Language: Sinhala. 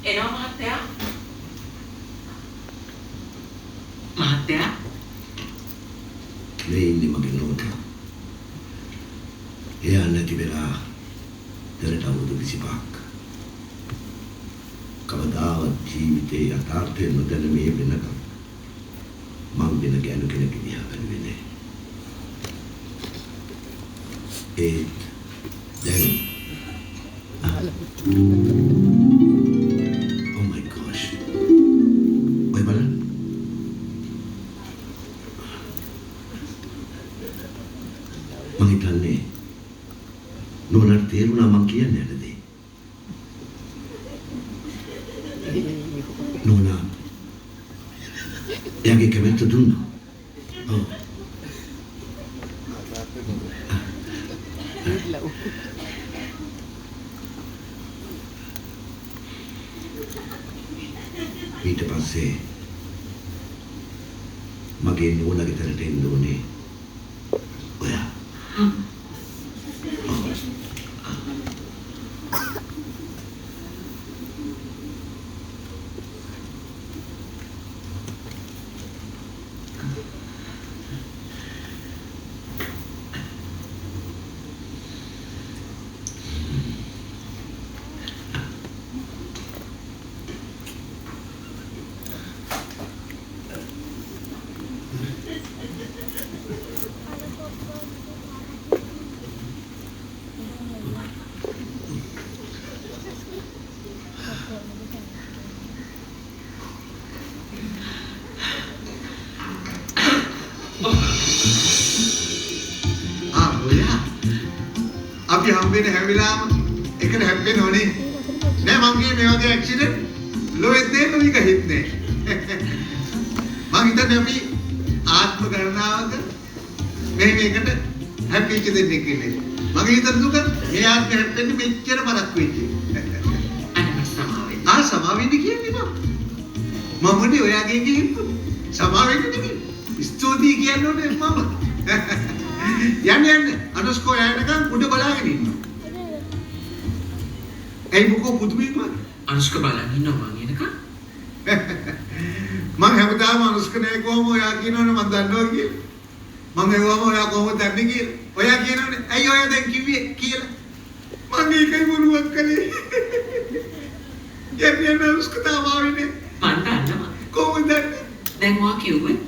එනවා මහත්තයා. මහත්තයා මේ ඉන්නේ මගේ නෝනා. එයා නැති වෙලා දැනට අවුරුදු 25ක්. කවදාවත් ජීවිතේ යථාර්ථය නොදැන මේ වෙනකම් මං වෙන ගෑනු කෙනෙක් දිහා බැලුවේ නෑ. දැන් oh my gosh. ඔය බලන්න. මං හිතන්නේ නෝනාට තේරුණා මං කියන්නේ නැද්ද? නෝනා එයාගේ කමෙන්ට් දුන්නා. ඔව්. ඊට පස්සේ මගේ නෝනාගේ තැනට එන්න ඕනේ ඔයා. අපි හම්බෙන්නේ හැම වෙලාවම එකට හැප්පෙන්න ඕනේ. නෑ මං කියන්නේ මේ වගේ ඇක්සිඩන්ට් ලෝකෙත් නෑ නොවික හිටන්නේ. මං හිතන්නේ අපි ආත්ම ගණනාවක මේකට හැප්පිච්ච දෙන්නේ කියන්නේ. මගේ හිතන දුක මේ ආත්මෙ හැප්පෙන්නේ මෙච්චර පරක් වෙච්ච. සමාවෙන්න කියන්නේ මම නේ ඔයාගේ කිව්ව. සමාවෙන්න නෙමෙයි. ස්තුතියි කියන්නේ මම. යන්න අනුස්කෝ යනකම් උඩ බලාගෙන ඉන්නවා. ඒ මොකෝ පුදුමයි මම. අනුස්ක බලන් ඉන්නවා මං එනකම්. මං හැමදාම අනුස්ක නේ කොහොම ඔයා කියනවනේ මං දන්නවා කියලා. මං ඒවම ඔයා කොහොමද දන්නේ කියලා. ඔයා කියනවනේ ඇයි ඔයා දැන් කිව්වේ කියලා. මං ඒකයි මොනුවක් කළේ. යන්නේ අනුස්ක තාම ආවේ මං දන්නවා. කොහොමද දන්නේ? දැන් ඔයා කිව්වේ